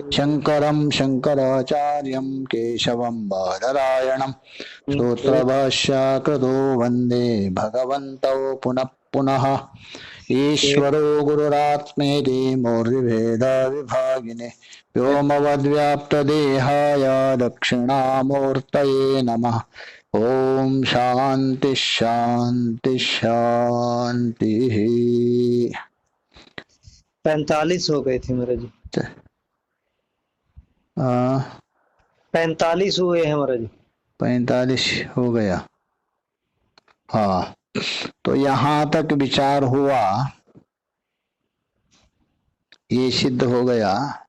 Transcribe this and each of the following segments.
शंकरं शंकराचार्यं केशवं बादरायणं सूत्रभाष्यकृतो वन्दे भगवन्तौ पुनः पुनः। ईश्वरो गुरुरात्मेति मूर्तिभेदविभागिने व्योमवद्व्याप्तदेहाय दक्षिणामूर्तये नमः। ओम शांति शांति शांति। 45 हो गए थे महाराज जी। 45 हुए हैं महाराज जी। 45 हो गया। हाँ, तो यहाँ तक विचार हुआ, ये सिद्ध हो गया।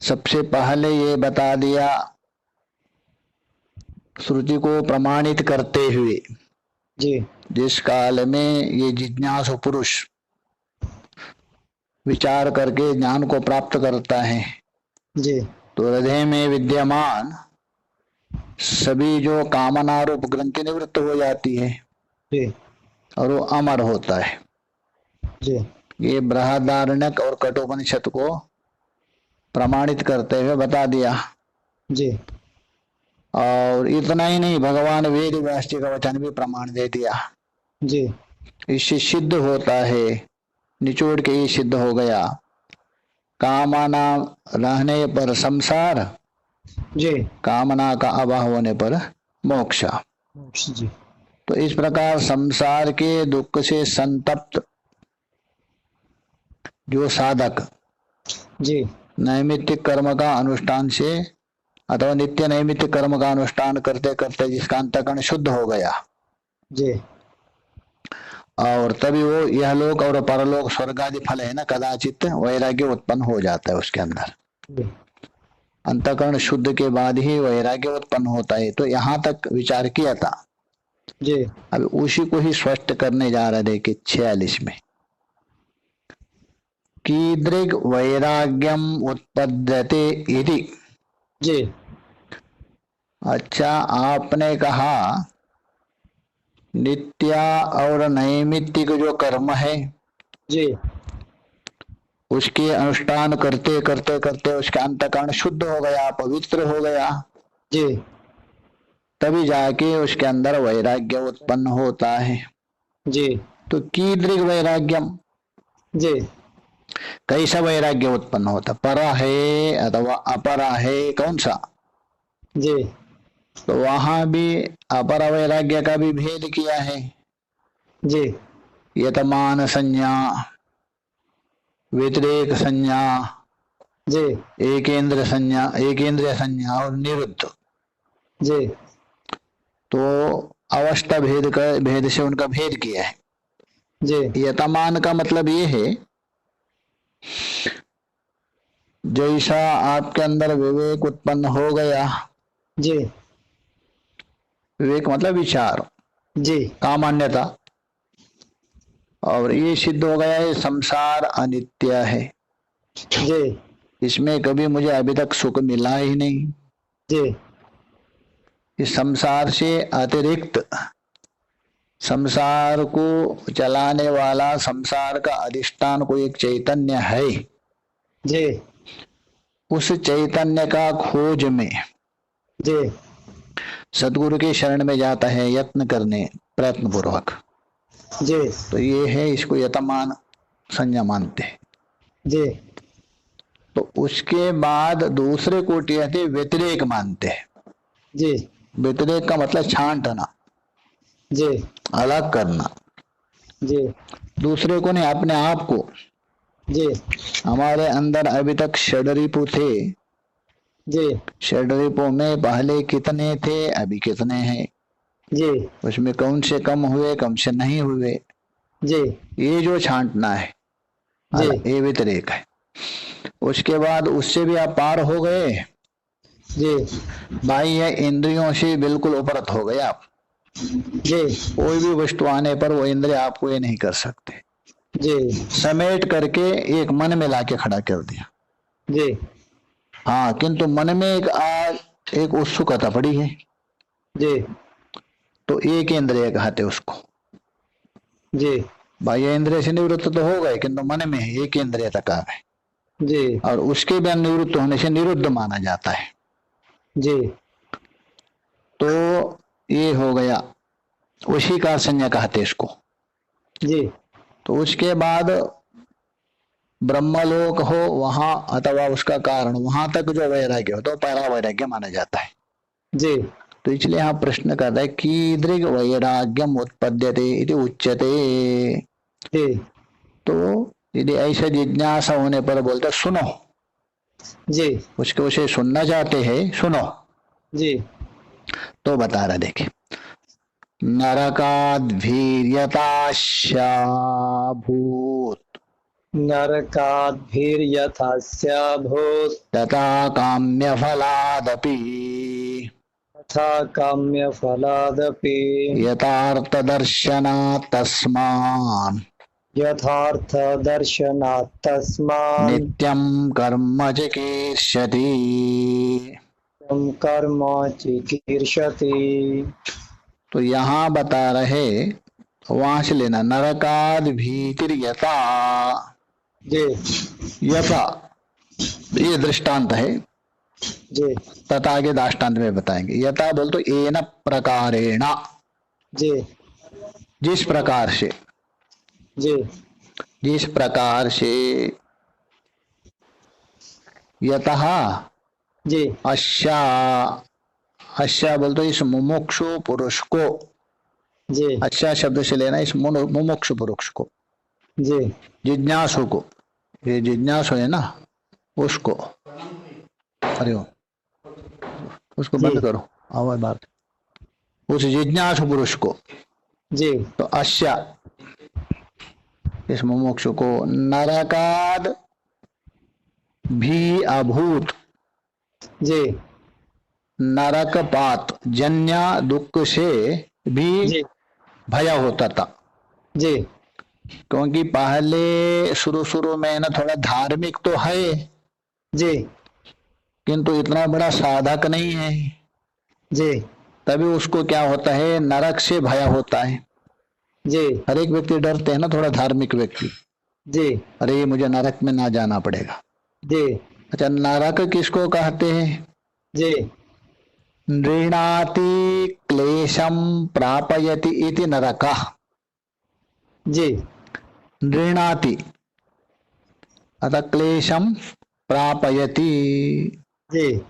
सबसे पहले ये बता दिया, श्रुति को प्रमाणित करते हुए जी, जिस काल में ये जिज्ञासु पुरुष विचार करके ज्ञान को प्राप्त करता है जी, तो हृदय में विद्यमान सभी जो कामना रूप ग्रंथि निवृत्त हो जाती है जी, और वो अमर होता है। जी, ये बृहदारण्यक और कठोपनिषद को प्रमाणित करते हुए बता दिया। जी, और इतना ही नहीं, भगवान वेद व्यास जी का वचन भी प्रमाण दे दिया। जी, इससे सिद्ध होता है, निचोड़ के ये सिद्ध हो गया, कामना रहने पर संसार, जी, कामना का अभाव होने पर मोक्ष। जी, तो इस प्रकार संसार के दुख से संतप्त जो साधक जी, नैमित्तिक कर्म का अनुष्ठान से अथवा नित्य नैमित्तिक कर्म का अनुष्ठान करते करते जिसका अंतःकरण शुद्ध हो गया, जी, और तभी वो यह लोक और परलोक स्वर्ग आदि फल है ना, कदाचित वैराग्य उत्पन्न हो जाता है उसके अंदर। अंतःकरण शुद्ध के बाद ही वैराग्य उत्पन्न होता है। तो यहाँ तक विचार किया था। जी, अब उसी को ही स्पष्ट करने जा रहे थे कि 46 में कीदृग वैराग्यम उत्पद्यते इति। जी, अच्छा, आपने कहा नित्य और नैमित्तिक जो कर्म है जी, उसके अनुष्ठान करते करते करते उसका अंतःकरण शुद्ध हो गया, पवित्र हो गया, जी, तभी जाके उसके अंदर वैराग्य उत्पन्न होता है। जी, तो कीदृग वैराग्यम, जी, कैसा वैराग्य उत्पन्न होता, परा है अथवा अपरा है, कौन सा? जी, तो वहां भी अपर वैराग्य का भी भेद किया है। जी, यतमान संज्ञा, व्यतिरेक संज्ञा, जी, एकेंद्र संज्ञा, एकेंद्रीय संज्ञा और निरुद्ध। जी, तो अवस्था भेद से उनका भेद किया है। जी, यतमान का मतलब ये है, जैसा आपके अंदर विवेक उत्पन्न हो गया, जी, विवेक मतलब विचार, जी, कामान्यता, और ये सिद्ध हो गया है संसार अनित्य है, जी, इसमें कभी मुझे अभी तक सुख मिला ही नहीं। जी, इस संसार से अतिरिक्त संसार को चलाने वाला, संसार का अधिष्ठान कोई एक चैतन्य है। जी, उस चैतन्य का खोज में जी, सदगुरु के शरण में जाता है यत्न करने, प्रयत्न पूर्वक। जी, तो ये है, इसको यतमान संज्ञा मानते हैं। जी, तो उसके बाद दूसरे कोटि आते व्यतिरेक मानते हैं। जी, व्यतिरेक का मतलब छांटना, जी, अलग करना। जी, दूसरे को नहीं, अपने आप को। जी, हमारे अंदर अभी तक षडरिपु थे, जी, षडरिपु में पहले कितने थे, अभी कितने हैं, जी, उसमें कौन से कम हुए, कम से नहीं हुए, जी, ये जो छांटना है, जी, ये व्यतिरेक है। उसके बाद उससे भी आप पार हो गए, जी, बाह्य इंद्रियों से बिल्कुल उपरत हो गए आप। जी, कोई भी वस्तु आने पर वो इंद्रिय आपको ये नहीं कर सकते, जी, समेट करके एक मन में लाके खड़ा कर दिया। जी, हाँ, किंतु मन में एक उत्सुकता पड़ी है, जी, तो एक इंद्रिय कहते उसको। जी, बाह्य इंद्रिय से निवृत्त तो हो गए, किंतु मन में है, एक इंद्रिय तक आ गए। जी और उसके भी निवृत्त होने से निरुद्ध माना जाता है। जी तो ये हो गया, उसी का संज्ञा कहते इसको। जी तो उसके बाद ब्रह्मलोक हो वहां अथवा उसका कारण वहां तक जो वैराग्य हो तो परा वैराग्य माना जाता है। जी तो इसलिए यहाँ प्रश्न कर रहे हैं कीदृग वैराग्यम उत्पद्यते इति उच्यते। जी तो यदि ऐसे जिज्ञासा होने पर बोलते सुनो, जी उसके उसे सुनना चाहते हैं, सुनो। जी तो बता रहा देखे, नरकाद्भीर्यताश्याभूत नरकाद्भिर्यथास्याभूत् तथा काम्यफलादपि तथा काम्यफलादपि यथार्थदर्शनात् तस्मान् यथार्थदर्शनात् तस्मान् नित्यं कर्म चिकीर्षति। कर्म चिकीर्षति। तो यहाँ बता रहे, वहां से लेना, नरकाद भीतिर यथा, जी यथा ये दृष्टांत है, जी तथा आगे दाष्टान्त में बताएंगे। यथा बोल तो एन प्रकारेण, जी जिस प्रकार से, जी जिस प्रकार से, यतः जी अश्या, अश्या बोल तो इस मुमुक्षु पुरुष को, जी अच्छा शब्द से लेना इस मुमुक्षु पुरुष को, जी जिज्ञासु को, ये जिज्ञासु है ना उसको, अरे वो उसको जी बंद करो आवाज बात, उस जिज्ञासु पुरुष को। जी तो अश्या इस मुमुक्षु को नरकाद भी अभूत, जी नरकपात जन्य दुख से भी जी भय होता था। जी क्योंकि पहले शुरू शुरू में ना थोड़ा धार्मिक तो है, जी किंतु इतना बड़ा साधक नहीं है, जी तभी उसको क्या होता है, नरक से भय होता है। जी हर एक व्यक्ति डरते हैं ना, थोड़ा धार्मिक व्यक्ति, जी अरे ये मुझे नरक में ना जाना पड़ेगा। जी अच्छा, नरक किसको कहते हैं? जी नृणाति क्लेशम प्रापयति इति नरकः। जी नृणाति अतः क्लेशम प्रापयति, जी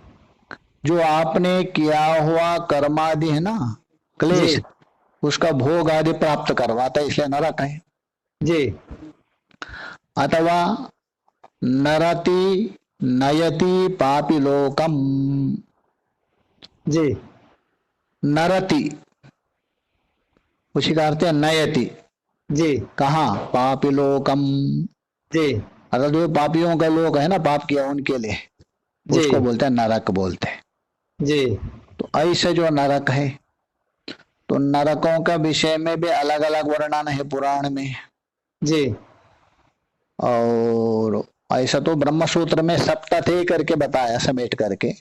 जो आपने किया हुआ कर्मादि है ना, क्लेश, जी उसका भोग आदि प्राप्त करवाता है, इसलिए नरक है। जी अथवा नरति नयति पापी लोकम, जी नरति उसी का अर्थ है नयति, जी कहाँ? पापी लोकम, जी अर्थात जो पापियों का लोक है ना, पाप किया उनके लिए, जी उसको बोलते हैं नरक बोलते हैं। जी तो ऐसे जो नरक है, तो नरकों का विषय में भी अलग अलग वर्णन है पुराण में, जी और ऐसा तो ब्रह्मसूत्र में सप्तथे करके बताया समेट करके,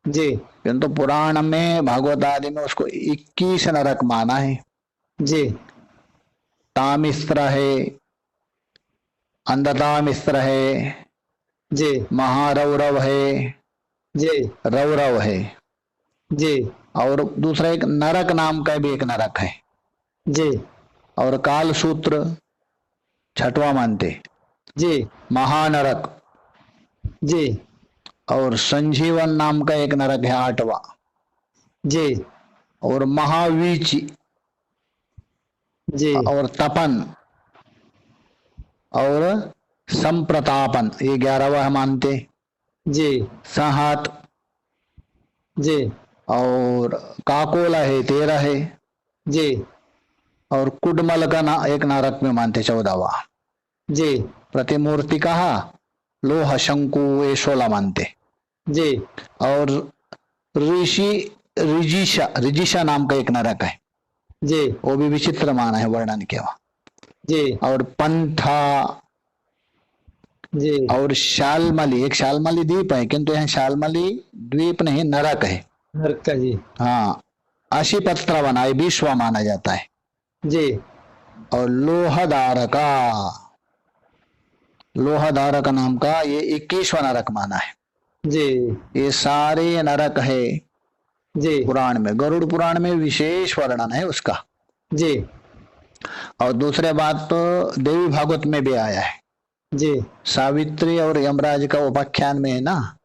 जी किंतु पुराण में भागवत आदि में उसको 21 नरक माना है। जी तामिस्त्र है, अंधतामिस्त्र है, जी महारौरव है, जी रौरव है, जी और दूसरा एक नरक नाम का भी एक नरक है, जी और काल सूत्र छठवां मानते, जी महानरक, जी और संजीवन नाम का एक नरक है 8वां, जी और महावीची, जी और तपन, और संप्रतापन, ये 11वां मानते, जी संहात, जी और काकोला है 13 है, जी और कुडमल का ना एक नरक में मानते 14वां। जी प्रतिमूर्ति कहा, लोह शंकु, ये 16 मानते। जी और ऋषि रिजिशा, रिजिशा नाम का एक नरक है, जी वो भी विचित्र माना है वर्णन के वहां। जी और पंथा, जी और शालमली, एक शालमली द्वीप है, किंतु यहाँ शालमली द्वीप नहीं नरक है। नरक का जी हाँ, अशीपत्र बनाए 20वां माना जाता है। जी और लोहदारका, लोहा धारक नाम का ये 21वां नरक माना है। जी ये सारे नरक है जी पुराण में, गरुड़ पुराण में विशेष वर्णन है उसका। जी और दूसरे बात तो देवी भागवत में भी आया है। जी सावित्री और यमराज का उपाख्यान में है ना,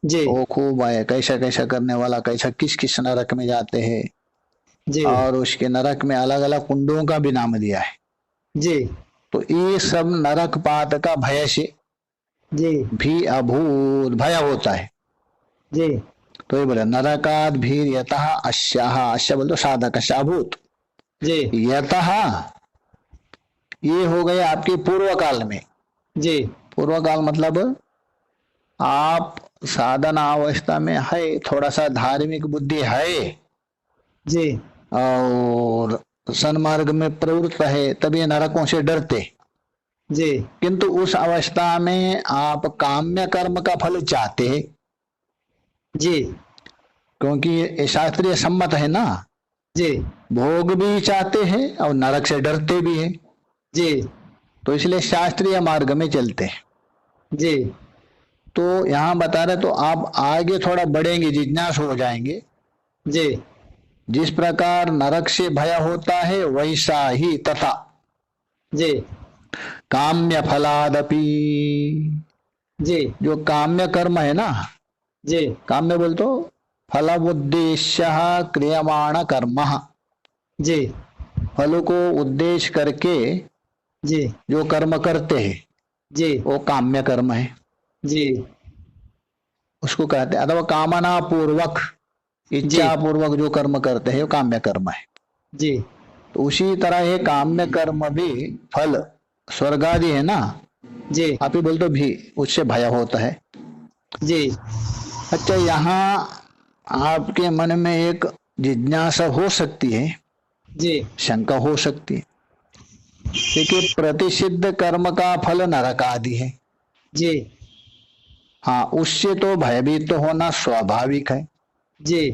जी वो खूब आया, कैसा कैसा करने वाला कैसा किस किस नरक में जाते हैं, जी और उसके नरक में अलग अलग कुंडों का भी नाम दिया है। जी तो ये सब नरक पात का भय से जी भी अभूत भय होता है। जी तो ये बोले नरकाद भीर यतः अश्याह, अश्य बोल तो साधक, अभूत जी यतः, ये हो गए आपके पूर्व काल में। जी पूर्व काल मतलब आप साधना अवस्था में है, थोड़ा सा धार्मिक बुद्धि है जी और सन्मार्ग में प्रवृत्त है, तभी नरकों से डरते। जी किंतु उस अवस्था में आप काम्य कर्म का फल चाहते हैं, जी क्योंकि ये शास्त्रीय सम्मत है ना, जी भोग भी चाहते हैं और नरक से डरते भी हैं, जी तो इसलिए शास्त्रीय मार्ग में चलते हैं। जी तो यहाँ बता रहे, तो आप आगे थोड़ा बढ़ेंगे, जिज्ञासु हो जाएंगे। जी जिस प्रकार नरक से भय होता है वैसा ही तथा जी काम्य फलादपि, जी जो काम्य कर्म है ना, जी काम्य बोल तो फलमुद्देश्य क्रियमाण कर्म, जी फल को उद्देश्य करके जी जो कर्म करते हैं जी वो काम्य कर्म है, जी उसको कहते हैं। अथवा कामना पूर्वक, इच्छा पूर्वक जो कर्म करते हैं वो काम्य कर्म है। जी तो उसी तरह ये काम्य कर्म भी फल स्वर्ग आदि है ना, जी आप ही बोल तो भी उससे भय होता है। जी अच्छा, यहाँ आपके मन में एक जिज्ञासा हो सकती है, जी शंका हो सकती है, देखिए प्रतिषिद्ध कर्म का फल नरक आदि है। जी हाँ, उससे तो भयभीत तो होना स्वाभाविक है, जी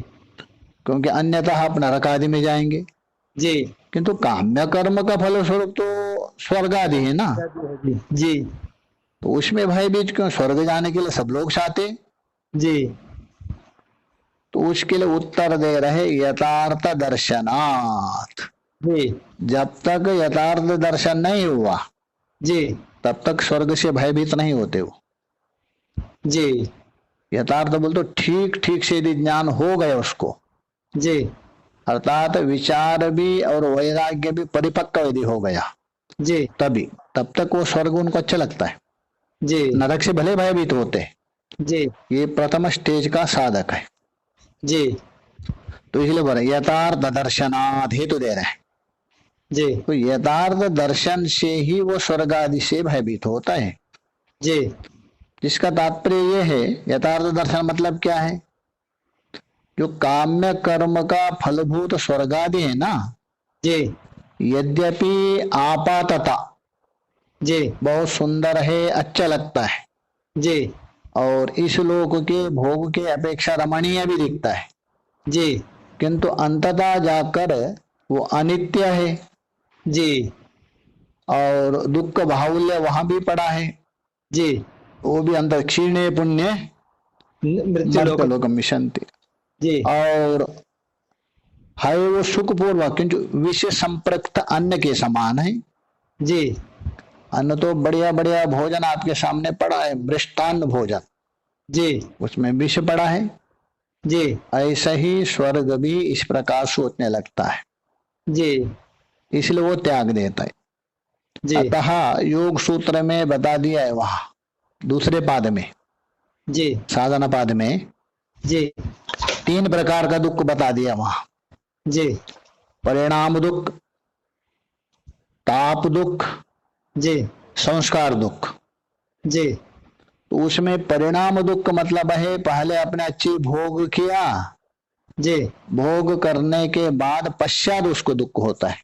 क्योंकि अन्यथा आप नरक आदि में जाएंगे। जी किंतु काम्य कर्म का फल स्वरूप तो स्वर्ग आदि है ना, जी तो उसमें भयभीत क्यों? स्वर्ग जाने के लिए सब लोग चाहते। जी तो उसके लिए उत्तर दे रहे यथार्थ दर्शनात्, जी जब तक यथार्थ दर्शन नहीं हुआ जी तब तक स्वर्ग से भयभीत नहीं होते हो। जी यथार्थ बोल तो ठीक ठीक से यदि ज्ञान हो गया उसको, जी अर्थात विचार भी और वैराग्य भी परिपक्व यदि हो गया, जी तभी, तब तक वो स्वर्ग उनको अच्छा लगता है। जी नरक से भले भयभीत होते हैं, जी ये प्रथम स्टेज का साधक है। जी तो इसलिए बोले यथार्थ दर्शनात्, हेतु दे रहे हैं। जी तो यथार्थ दर्शन से ही वो स्वर्ग आदि से भयभीत होता है। जी जिसका तात्पर्य ये है, यथार्थ दर्शन मतलब क्या है? जो काम्य कर्म का फलभूत स्वर्ग आदि है ना, जी यद्यपि आपातता जी बहुत सुंदर है, अच्छा लगता है, जी और इस लोक के भोग के अपेक्षा रमणीय भी दिखता है, जी किंतु अंततः जाकर वो अनित्य है, जी और दुख बाहुल्य वहां भी पड़ा है, जी वो भी अंदर क्षीणे पुण्य मृत्यु लोक मिशंति, जी और है वो सुखपूर्वक, किंतु विषय संपृक्त अन्न के समान है। जी अन्न तो बढ़िया बढ़िया भोजन आपके सामने पड़ा है, मृष्टान्न भोजन, जी उसमें विष पड़ा है। जी ऐसा ही स्वर्ग भी इस प्रकार सोचने लगता है, जी इसलिए वो त्याग देता है। जी अतः योग सूत्र में बता दिया है, वहां दूसरे पाद में, जी साधना पाद में जी 3 प्रकार का दुख बता दिया वहां। जी परिणाम दुख, ताप दुख, जी संस्कार दुख। जी तो उसमें परिणाम दुख मतलब है, पहले अपने अच्छी भोग किया, जी भोग करने के बाद पश्चात उसको दुख होता है,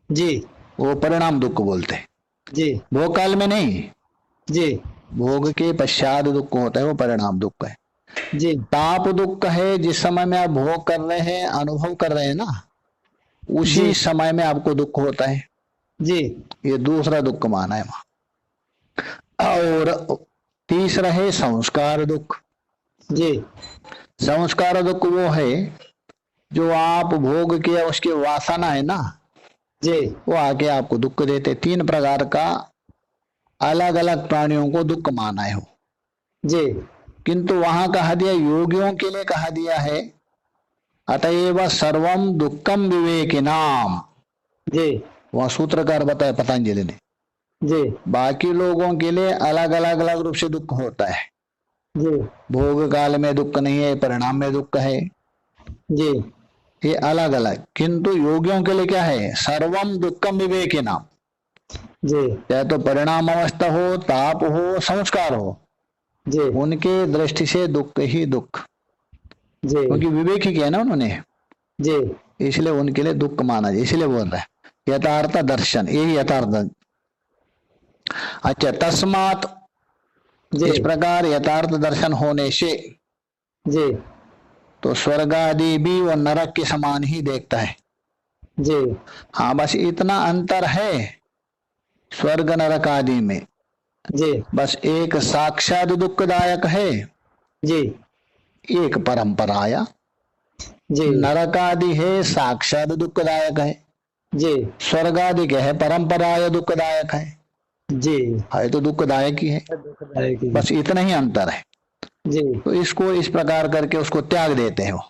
जी वो परिणाम दुख बोलते हैं। जी भोग काल में नहीं, जी भोग के पश्चात दुख होता है, वो परिणाम दुख है। जी ताप दुख है, जिस समय में आप भोग कर रहे हैं, अनुभव कर रहे हैं ना, उसी जी समय में आपको दुख होता है, जी ये दूसरा दुख माना है वहां। और तीसरा है संस्कार दुख। जी संस्कार दुख वो है जो आप भोग किया उसकी वासना है ना, जी वो आके आपको दुख देते। तीन प्रकार का अलग अलग प्राणियों को दुख माना है। जी किंतु वहां कहा दिया, योगियों के लिए कहा दिया है, अतएव सर्वम दुखम विवेकिनाम। जी वह सूत्रकार बताया पतंजलि ने। जी बाकी लोगों के लिए अलग अलग अलग रूप से दुख होता है। जी भोग काल में दुख नहीं है, परिणाम में दुख है, जी ये अलग अलग। किंतु योगियों के लिए क्या है, सर्वम दुखम विवेकिनाम। जी चाहे तो परिणाम अवस्था हो, ताप हो, संस्कार हो, जी उनके दृष्टि से दुख ही दुख, जी क्योंकि विवेक ही किया ना उन्होंने, जी इसलिए उनके लिए दुख माना जाए। इसलिए बोल रहे हैं यथार्थ दर्शन, यही यथार्थ। अच्छा, तस्मात, जी इस प्रकार यथार्थ दर्शन होने से जी तो स्वर्ग आदि भी वो नरक के समान ही देखता है। जी हाँ, बस इतना अंतर है स्वर्ग नरक आदि में, जी बस एक साक्षात दुखदायक है, जी एक परंपराया। जी नरक आदि है साक्षात दुखदायक है, जी स्वर्ग आदि के है परंपराय दुखदायक जी है तो दुखदायक ही है। दुखदायक ही। बस इतना ही अंतर है। जी तो इसको इस प्रकार करके उसको त्याग देते हैं। वो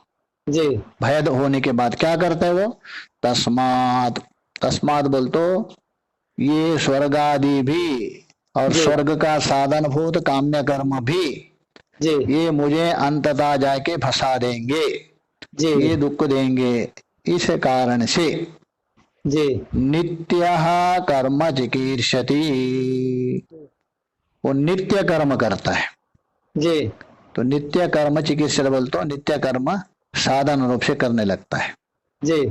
जी भयद होने के बाद क्या करते हैं वो, तस्मात, तस्मात बोल तो ये स्वर्ग आदि भी और जी स्वर्ग का साधन भूत काम्य कर्म भी, जी ये मुझे अंततः जाके फंसा देंगे, जी ये दुख देंगे। इस कारण से जी नित्य कर्म चिकीर्षति, वो नित्य कर्म करता है। जी तो नित्य कर्म चिकित्सा बोल तो नित्य कर्म साधन रूप से करने लगता है। जी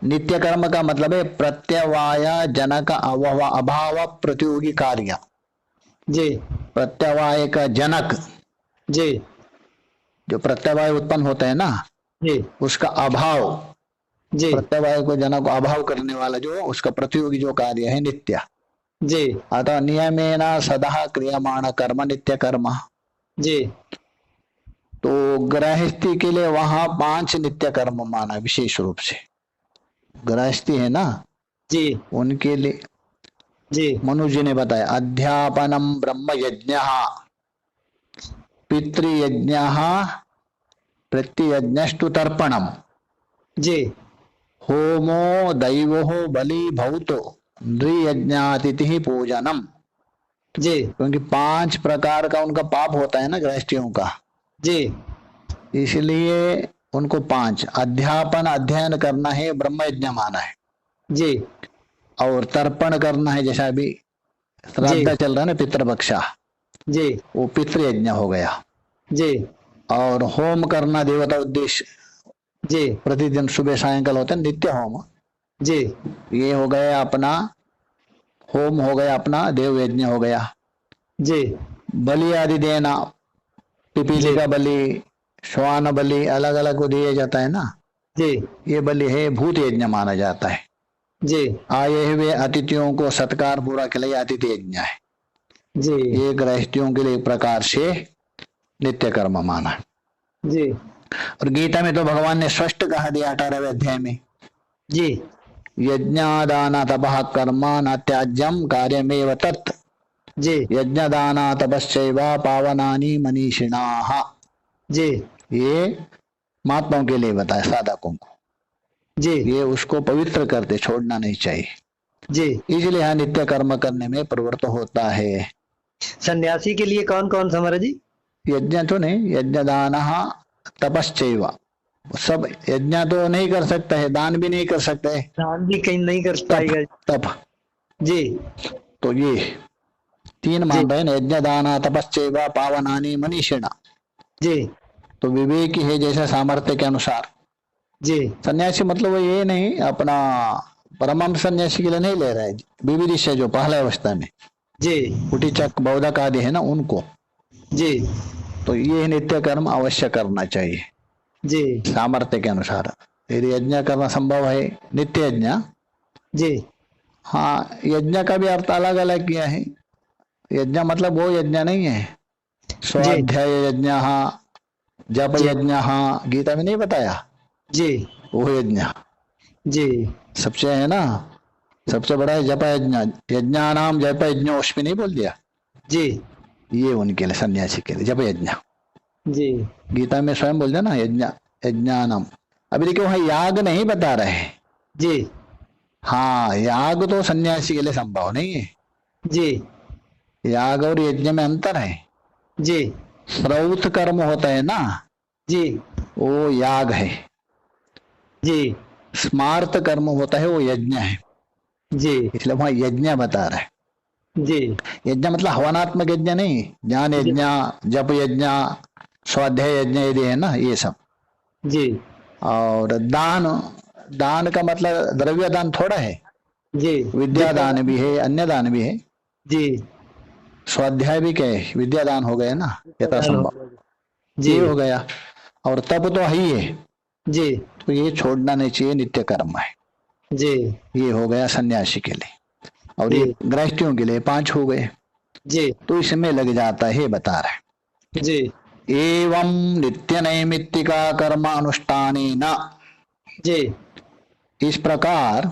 नित्य कर्म का मतलब है प्रत्यवाय जनक अभाव प्रतियोगी कार्य। जी प्रत्यवाय का जनक, जी जो प्रत्यवाय उत्पन्न होता है ना, जी उसका अभाव, जी प्रत्यवाय को जनक अभाव करने वाला जो उसका प्रतियोगी जो कार्य है नित्य। जी अतः नियमेन सदा क्रियमाण कर्म नित्य कर्म। जी तो गृहस्थी के लिए वहां 5 नित्य कर्म माना विशेष रूप से। गृहस्थी है ना, जी उनके लिए जी मनुजी ने बताया, अध्यापनम ब्रह्म यज्ञ, पितृयज्ञ, प्रत्ययज्ञस्तु तर्पणम, जी होमो दैवो बलि भौतो नृयज्ञातिथि पूजनम। जी क्योंकि 5 प्रकार का उनका पाप होता है ना गृहस्थियों का, जी इसलिए उनको 5 अध्यापन, अध्ययन करना है, ब्रह्म यज्ञ माना है, जी और तर्पण करना है, जैसा अभी श्राद्ध चल रहा है ना पितृपक्षा, जी वो पितृ यज्ञ हो गया। जी और होम करना देवता उद्देश्य, जी प्रतिदिन सुबह सायंकाल होता है नित्य होम, जी ये हो गया अपना होम, हो गया अपना देव यज्ञ हो गया। जी बलि आदि देना, पिपीली का बलि, श्वान बलि, अलग अलग को दिया जाता है ना, जी ये बलि है भूत यज्ञ माना जाता है। जी आए हुए अतिथियों को सत्कार पूरा के लिए अतिथि यज्ञ है। जी ये गृहस्थियों के लिए एक प्रकार से नित्य कर्म माना है। जी और गीता में तो भगवान ने स्पष्ट कहा दिया 18वें अध्याय में, जी यज्ञादान तपः कर्म न त्याज्यम कार्यमेव तत्, जी यज्ञदान तपश्चैव पावनानि मनीषिणाः। जी ये महात्माओं के लिए बताया, साधकों को, जी ये उसको पवित्र करते, छोड़ना नहीं चाहिए। जी इसलिए यहाँ नित्य कर्म करने में प्रवृत्त होता है। सन्यासी के लिए कौन कौन सा महाराज जी? यज्ञ तो नहीं, यज्ञदान तपश्चैव, सब यज्ञ तो नहीं कर सकता है, दान भी नहीं कर सकता है, दान भी कहीं नहीं कर पाएगा। तप। जी तो ये 3 मान रहे हैं, यज्ञ दान तपश्चैव पावनानि मनीषिणा। जी तो विवेक है जैसा सामर्थ्य के अनुसार। जी सन्यासी मतलब वो ये नहीं अपना परमहंस सन्यासी के लिए नहीं ले रहा है, विविधि से जो पहला अवस्था में जी कुटीचक बौद्धक आदि है ना उनको। जी तो ये नित्य कर्म अवश्य करना चाहिए जी सामर्थ्य के अनुसार। यदि यज्ञ करना संभव है, नित्य यज्ञ। जी हाँ, यज्ञ का भी अर्थ अलग अलग किया है। यज्ञ मतलब वो यज्ञ नहीं है, स्वाध्याय यज्ञ, जप जी यज्ञ, गीता में नहीं बताया, जी वो यज्ञ जी सबसे है ना, सबसे बड़ा है जप यज्ञ, यज्ञानाम जप यज्ञ, उसमें नहीं बोल दिया, जी ये उनके लिए, सन्यासी के लिए जप यज्ञ। जी गीता में स्वयं बोल दिया ना, यज्ञ यज्ञानाम। अभी देखिए वहां याग नहीं बता रहे। जी हाँ, याग तो सन्यासी के लिए संभव नहीं है। जी याग और यज्ञ में अंतर है। जी श्रौत कर्म होता है ना, जी वो याग है। जी स्मार्त कर्म होता है, वो यज्ञ है। जी इसलिए वहां यज्ञ बता रहे हैं। जी यज्ञ मतलब हवनात्मक यज्ञ नहीं, ज्ञान जी यज्ञ, जप यज्ञ, स्वाध्याय यज्ञ यदि है ना, ये सब। जी और दान, दान का मतलब द्रव्य दान थोड़ा है, जी विद्या दान भी है, अन्य दान भी है। जी स्वाध्याय भी क्या है, विद्या दान हो गया ना, यथा दान हो संभव, गया। जी ये हो गया। और तप तो है ही है, जी तो ये छोड़ना नहीं चाहिए, नित्य कर्म है। जी ये हो गया सन्यासी के लिए। और ये जी गृहस्थियों के लिए 5 हो गए। जी तो इसमें लग जाता है, बता रहे। जी एवं नित्य नैमित्तिका कर्म अनुष्ठानेन, जी इस प्रकार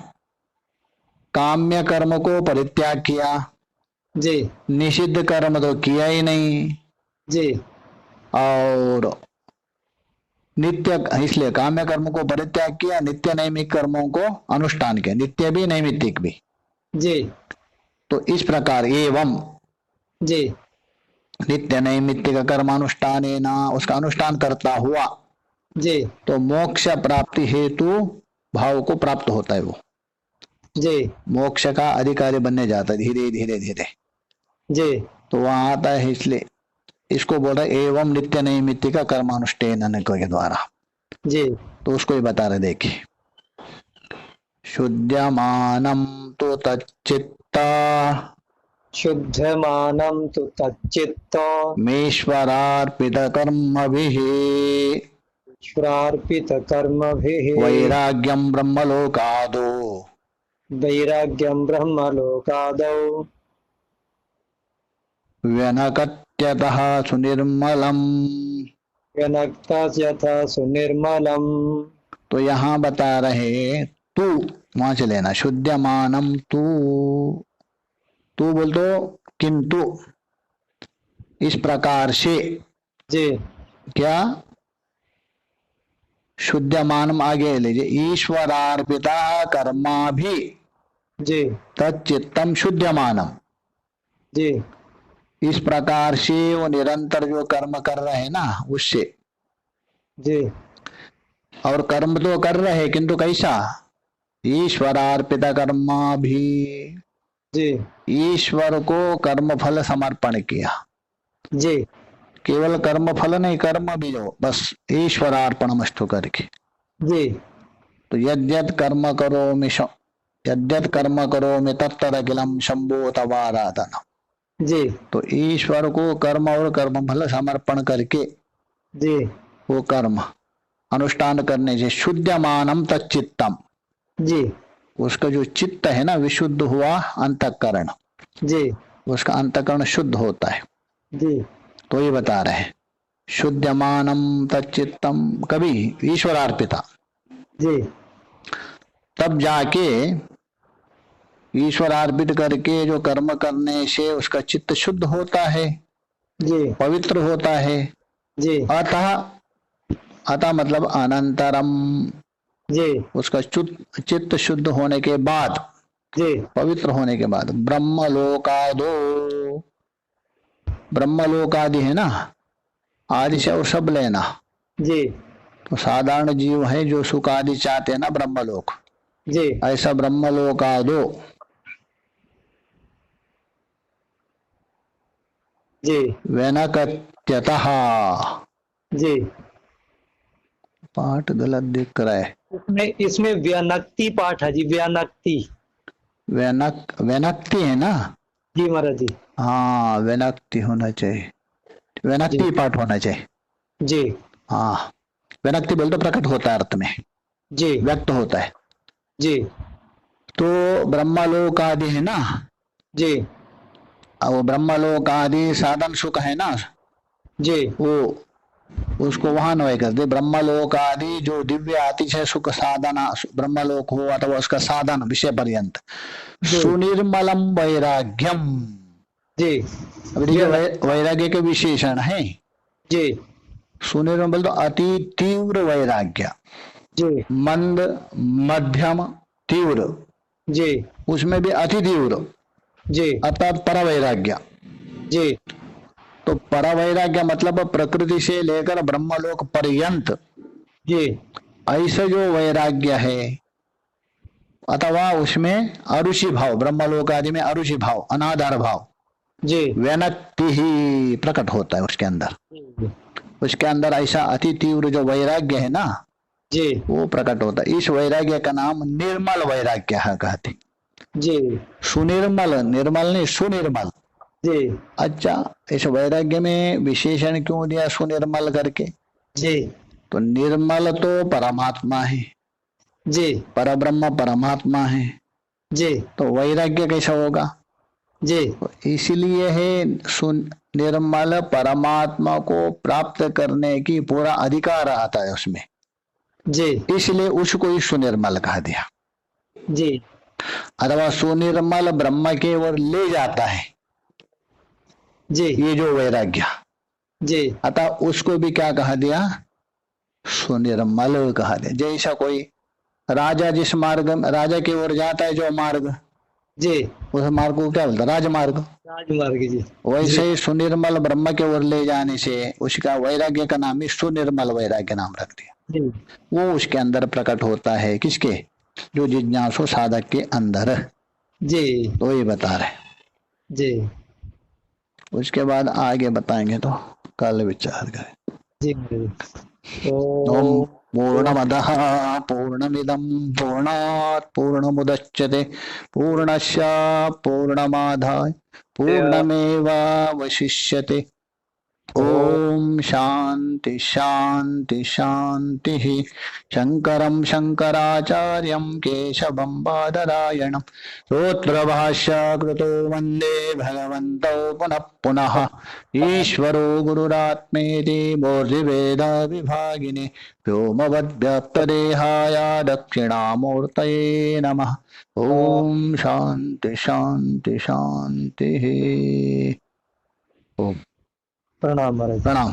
काम्य कर्म को परित्याग किया, जी निषिद्ध कर्म तो किया ही नहीं, जी और नित्य, इसलिए काम्य कर्म को परित्याग किया, नित्य नैमिक कर्मों को अनुष्ठान किया, नित्य भी नैमित्तिक भी। जी तो इस प्रकार एवं जी नित्य नैमित्तिक कर्मानुष्ठान, उसका अनुष्ठान करता हुआ, जी तो मोक्ष प्राप्ति हेतु भाव को प्राप्त होता है। वो जी मोक्ष का अधिकारी बनने जाता है धीरे धीरे धीरे। जी तो वहां आता है, इसलिए इसको बोल रहे एवं नित्य नैमित्तिक कर्मानुष्ठान के द्वारा। जी तो उसको ही बता रहे, देखिए, शुद्ध्यमानं तो तच्चित्ता शुद्धमानं तु तच्चित्त मेश्वरार्पित कर्मभिः ईश्वरार्पित कर्मभिः वैराग्यं ब्रह्मलोकादो वैराग्यं ब्रह्मलोकादौ व्यनकत्यतः सुनिर्मलम्। व्यनक्ता यथा सुनिर्मलम्। तो यहाँ बता रहे, तू वहां से लेना, शुद्ध्यमानम तू, तू बोल दो, किंतु इस प्रकार से, जी क्या, शुद्ध्यमानम आगे लीजिए, ईश्वरार्पिता कर्मा भी जी तच्चित्तम शुद्ध्यमानम। जी इस प्रकार से वो निरंतर जो कर्म कर रहे हैं ना, उससे, जी और कर्म तो कर रहे हैं, किंतु कैसा, ईश्वरार्पित कर्मा भी, जी ईश्वर को कर्म फल समर्पण किया। जी केवल कर्म फल नहीं, कर्म भी जो बस ईश्वरार्पणमस्तु करके। जी तो यद्यत कर्म करोमि यद्यत कर्म करोमि तत्तदखिलम शंभो तवाराधनम। जी तो ईश्वर को कर्म और कर्म फल समर्पण करके जी वो कर्म अनुष्ठान करने से शुद्धमानम तच्चित्तम, जी उसका जो चित्त है ना, विशुद्ध हुआ अंतःकरण, जी उसका अंतःकरण शुद्ध होता है। जी तो ये बता रहे हैं, शुद्धमानम तच्चित्तम, कभी ईश्वरार्पिता, जी तब जाके ईश्वर अर्पित करके जो कर्म करने से उसका चित्त शुद्ध होता है, जी पवित्र होता है। जी अतः, अतः मतलब अनंतरम, जी उसका चित्त शुद्ध होने के बाद, जी पवित्र होने के बाद, ब्रह्मलोकादो, ब्रह्मलोकादि है ना, आदि से और सब लेना। जी तो साधारण जीव है जो सुख आदि चाहते हैं ना, ब्रह्मलोक, जी ऐसा ब्रह्मलोकादो, जी वेनकत्यतः, जी पाठ गलत दिख रहा है, इसमें व्यनक्ति पाठ है जी, व्यनक्ति। वेनक्ति है ना, जी महाराज जी। हाँ वेनक्ति होना चाहिए, वेनक्ति पाठ होना चाहिए। जी हाँ, वेनक्ति बोल तो प्रकट होता है अर्थ में, जी व्यक्त होता है। जी तो ब्रह्मलोक आदि है ना, जी वो ब्रह्मलोक आदि साधन सुख है ना, जी वो उसको वहां अन्वय कर दे। ब्रह्मलोक आदि जो दिव्य अतिशय सुख साधना, ब्रह्मलोक हो अथवा उसका साधन विषय पर्यंत, जी सुनिर्मलम वैराग्यम। जी अब देखिए व्या वैराग्य के विशेषण है। जी सुनिर्मल तो अति तीव्र वैराग्य, जी मंद, मध्यम, तीव्र, जी उसमें भी अति तीव्र, जी अर्थात पर वैराग्य। जी तो पर वैराग्य मतलब प्रकृति से लेकर ब्रह्मलोक पर्यंत जी ऐसे जो वैराग्य है, अथवा उसमें अरुचि भाव, ब्रह्मलोक आदि में अरुचि भाव, अनादर भाव, जी व्यनक्ति ही प्रकट होता है उसके अंदर। उसके अंदर ऐसा अति तीव्र जो वैराग्य है ना, जी वो प्रकट होता है। इस वैराग्य का नाम निर्मल वैराग्य है कहते। जी सुनिर्मल, निर्मल नहीं सुनिर्मल। जी अच्छा, इस वैराग्य में विशेषण क्यों दिया सुनिर्मल करके? जी तो निर्मल तो परमात्मा है, जी परब्रह्म परमात्मा है, जी तो वैराग्य कैसा होगा? जी तो इसलिए है सुन निर्मल परमात्मा को प्राप्त करने की पूरा अधिकार आता है उसमें, जी इसलिए उसको ही सुनिर्मल कहा दिया। जी अथवा सुनिर्मल ब्रह्म के ओर ले जाता है जी ये जो वैराग्य, जी अतः उसको भी क्या कहा दिया? सुनिर्मल कहा दिया। जैसा कोई राजा जिस मार्ग, राजा की ओर जाता है जो मार्ग, जी उस मार्ग को क्या बोलता है? राजमार्ग। राजमार्ग जी वैसे जी ही सुनिर्मल ब्रह्म के ओर ले जाने से उसका वैराग्य का नाम ही सुनिर्मल वैराग्य नाम रख दिया। जी वो उसके अंदर प्रकट होता है, किसके? जो जिज्ञासु साधक के अंदर। जी तो ये बता रहे, जी उसके बाद आगे बताएंगे तो कल विचार करें। जी ओम ओ पूर्णमदः पूर्णमिदं पूर्णात् पूर्णमुदच्यते पूर्णस्य पूर्णमादाय पूर्णमेवावशिष्यते। ओम शांति शांति शांति। शंकरं शंकराचार्यं केशवं बादरायणं सूत्रभाष्यकृतो वन्दे भगवन्तौ पुनः पुनः। ईश्वरो गुरुरात्मेति मूर्तिभेदविभागिने व्योमवद्व्याप्तदेहाय दक्षिणामूर्तये नमः। ओम शांति शांति शांति। ओम प्रणाम महाराज। प्रणाम।